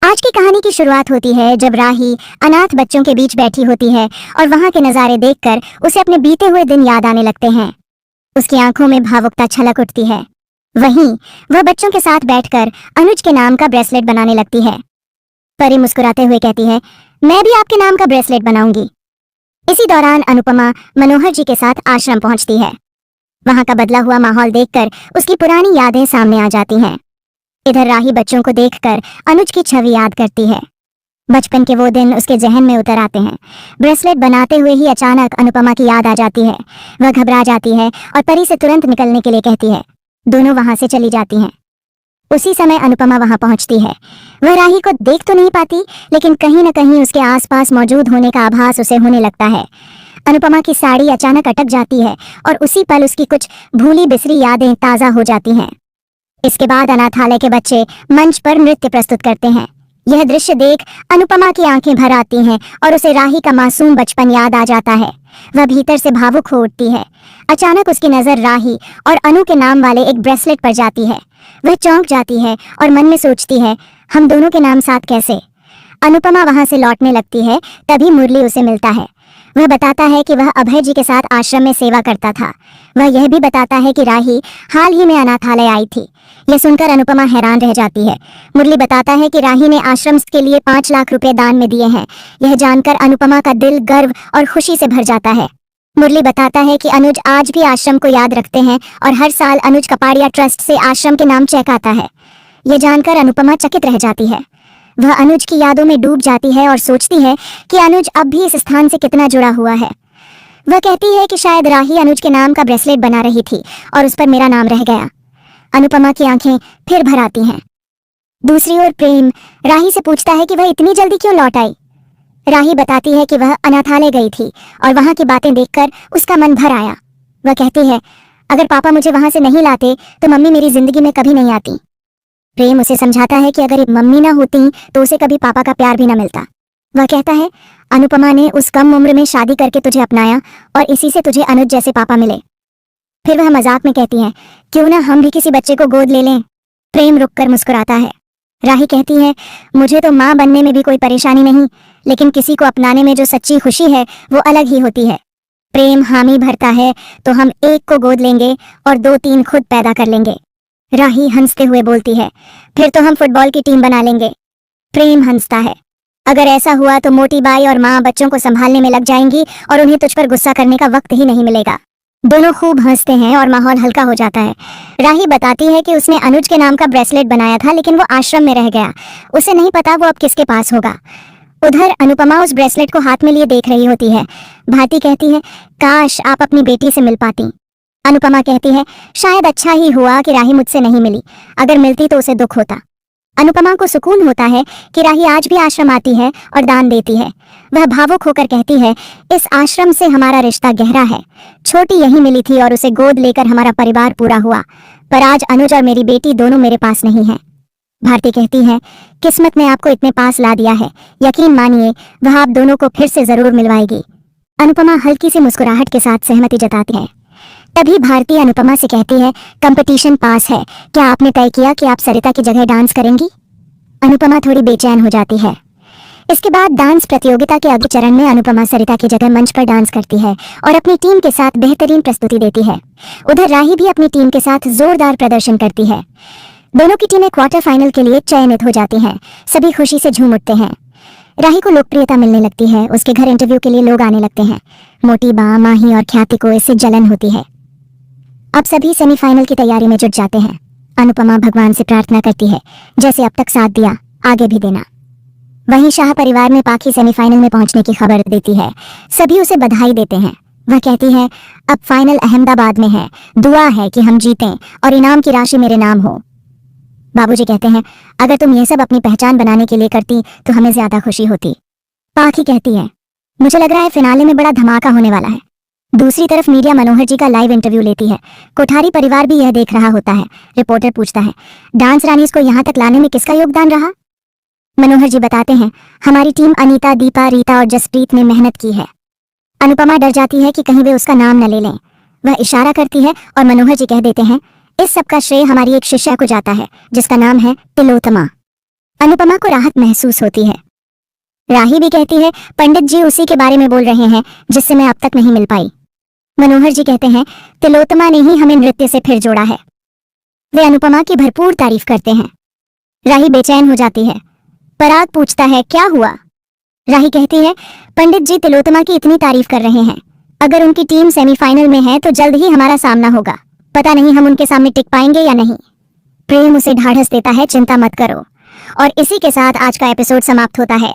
आज की कहानी की शुरुआत होती है जब राही अनाथ बच्चों के बीच बैठी होती है और वहां के नजारे देखकर उसे अपने बीते हुए दिन याद आने लगते हैं। उसकी आंखों में भावुकता छलक उठती है। वहीं वह बच्चों के साथ बैठकर अनुज के नाम का ब्रेसलेट बनाने लगती है। परी मुस्कुराते हुए कहती है, मैं भी आपके नाम का ब्रेसलेट बनाऊंगी। इसी दौरान अनुपमा मनोहर जी के साथ आश्रम पहुंचती है। वहां का बदला हुआ माहौल देखकर उसकी पुरानी यादें सामने आ जाती हैं। इधर राही बच्चों को देखकर अनुज की छवि याद करती है। बचपन के वो दिन उसके जहन में उतर आते हैं। ब्रेसलेट बनाते हुए ही अचानक अनुपमा की याद आ जाती है। वह घबरा जाती है और परी से तुरंत निकलने के लिए कहती है। दोनों वहां से चली जाती हैं। उसी समय अनुपमा वहां पहुंचती है। वह राही को देख तो नहीं पाती, लेकिन कहीं न कहीं उसके आसपास मौजूद होने का आभास उसे होने लगता है। अनुपमा की साड़ी अचानक अटक जाती है और उसी पल उसकी कुछ भूली बिसरी यादें ताजा हो जाती हैं। इसके बाद अनाथालय के बच्चे मंच पर नृत्य प्रस्तुत करते हैं। यह दृश्य देख अनुपमा की आंखें भर आती हैं और उसे राही का मासूम बचपन याद आ जाता है। वह भीतर से भावुक हो उठती है। अचानक उसकी नजर राही और अनु के नाम वाले एक ब्रेसलेट पर जाती है। वह चौंक जाती है और मन में सोचती है, हम दोनों के नाम साथ कैसे। अनुपमा वहां से लौटने लगती है, तभी मुरली उसे मिलता है। वह बताता है कि वह अभय जी के साथ आश्रम में सेवा करता था। वह यह भी बताता है कि राही हाल ही में अनाथालय आई थी। यह सुनकर अनुपमा हैरान रह जाती है। मुरली बताता है कि राही ने आश्रम के लिए 5 लाख रुपए दान में दिए हैं। यह जानकर अनुपमा का दिल गर्व और खुशी से भर जाता है। मुरली बताता है कि अनुज आज भी आश्रम को याद रखते हैं और हर साल अनुज कपाड़िया ट्रस्ट से आश्रम के नाम चेक आता है। यह जानकर अनुपमा चकित रह जाती है। वह अनुज की यादों में डूब जाती है और सोचती है कि अनुज अब भी इस स्थान से कितना जुड़ा हुआ है। वह कहती है कि शायद राही अनुज के नाम का ब्रेसलेट बना रही थी और उस पर मेरा नाम रह गया। अनुपमा की आंखें फिर भर आती हैं। दूसरी ओर प्रेम राही से पूछता है कि वह इतनी जल्दी क्यों लौट आई। राही बताती है कि वह अनाथालय गई थी और वहां की बातें देखकर उसका मन भर आया। वह कहती है, अगर पापा मुझे वहां से नहीं लाते तो मम्मी मेरी जिंदगी में कभी नहीं आती। प्रेम उसे समझाता है कि अगर मम्मी ना होती तो उसे कभी पापा का प्यार भी ना मिलता। वह कहता है, अनुपमा ने उस कम उम्र में शादी करके तुझे अपनाया और इसी से तुझे अनुज जैसे पापा मिले। फिर वह मजाक में कहती है, क्यों ना हम भी किसी बच्चे को गोद ले लें। प्रेम रुककर मुस्कुराता है। राही कहती है, मुझे तो माँ बनने में भी कोई परेशानी नहीं, लेकिन किसी को अपनाने में जो सच्ची खुशी है वो अलग ही होती है। प्रेम हामी भरता है, तो हम एक को गोद लेंगे और 2-3 खुद पैदा कर लेंगे। राही हंसते हुए बोलती है, फिर तो हम फुटबॉल की टीम बना लेंगे। प्रेम हंसता है, अगर ऐसा हुआ तो मोटी बाई और माँ बच्चों को संभालने में लग जाएंगी और उन्हें तुझ पर गुस्सा करने का वक्त ही नहीं मिलेगा। दोनों खूब हंसते हैं और माहौल हल्का हो जाता है। राही बताती है कि उसने अनुज के नाम का ब्रेसलेट बनाया था, लेकिन वो आश्रम में रह गया। उसे नहीं पता वो अब किसके पास होगा। उधर अनुपमा उस ब्रेसलेट को हाथ में लिए देख रही होती है। भारती कहती है, काश आप अपनी बेटी से मिल पाती। अनुपमा कहती है, शायद अच्छा ही हुआ कि राही मुझसे नहीं मिली, अगर मिलती तो उसे दुख होता। अनुपमा को सुकून होता है कि राही आज भी आश्रम आती है और दान देती है। वह भावुक होकर कहती है, इस आश्रम से हमारा रिश्ता गहरा है। छोटी यहीं मिली थी और उसे गोद लेकर हमारा परिवार पूरा हुआ, पर आज अनुज और मेरी बेटी दोनों मेरे पास नहीं है। भारती कहती है, किस्मत ने आपको इतने पास ला दिया है, यकीन मानिए वह आप दोनों को फिर से जरूर मिलवाएगी। अनुपमा हल्की सी मुस्कुराहट के साथ सहमति जताती है। तभी भारती अनुपमा से कहती है, कंपटीशन पास है, क्या आपने तय किया कि आप सरिता की जगह डांस करेंगी। अनुपमा थोड़ी बेचैन हो जाती है। इसके बाद डांस प्रतियोगिता के अगले चरण में अनुपमा सरिता की जगह मंच पर डांस करती है और अपनी टीम के साथ बेहतरीन प्रस्तुति देती है। उधर राही भी अपनी टीम के साथ जोरदार प्रदर्शन करती है। दोनों की टीमें क्वार्टर फाइनल के लिए चयनित हो जाती हैं। सभी खुशी से झूम उठते हैं। राही को लोकप्रियता मिलने लगती है। उसके घर इंटरव्यू के लिए लोग आने लगते हैं। मोटी बा, माही और ख्याति को इससे जलन होती है। अब सभी सेमीफाइनल की तैयारी में जुट जाते हैं। अनुपमा भगवान से प्रार्थना करती है, जैसे अब तक साथ दिया आगे भी देना। वहीं शाह परिवार में पाखी सेमीफाइनल में पहुंचने की खबर देती है। सभी उसे बधाई देते हैं। वह कहती है, अब फाइनल अहमदाबाद में है, दुआ है कि हम जीतें और इनाम की राशि मेरे नाम हो। बाबूजी कहते हैं, अगर तुम यह सब अपनी पहचान बनाने के लिए करती तो हमें ज्यादा खुशी होती। पाखी कहती है, मुझे लग रहा है फिनाले में बड़ा धमाका होने वाला है। दूसरी तरफ मीडिया मनोहर जी का लाइव इंटरव्यू लेती है। कोठारी परिवार भी यह देख रहा होता है। रिपोर्टर पूछता है, डांस रानीज को यहाँ तक लाने में किसका योगदान रहा। मनोहर जी बताते हैं, हमारी टीम अनीता, दीपा, रीता और जसप्रीत ने मेहनत की है। अनुपमा डर जाती है कि कहीं वे उसका नाम न ले लें। वह इशारा करती है और मनोहर जी कह देते हैं, इस सब का श्रेय हमारी एक शिष्या को जाता है जिसका नाम है तिलोत्तमा। अनुपमा को राहत महसूस होती है। राही भी कहती है, पंडित जी उसी के बारे में बोल रहे हैं जिससे मैं अब तक नहीं मिल पाई। मनोहर जी कहते हैं, तिलोत्तमा ने ही हमें नृत्य से फिर जोड़ा है। वे अनुपमा की भरपूर तारीफ करते हैं। राही बेचैन हो जाती है। पराग पूछता है, क्या हुआ? राही कहती है, पंडित जी तिलोत्तमा की इतनी तारीफ कर रहे हैं, अगर उनकी टीम सेमीफाइनल में है तो जल्द ही हमारा सामना होगा। पता नहीं हम उनके सामने टिक पाएंगे या नहीं। प्रेम उसे ढाढ़स देता है, चिंता मत करो। और इसी के साथ आज का एपिसोड समाप्त होता है।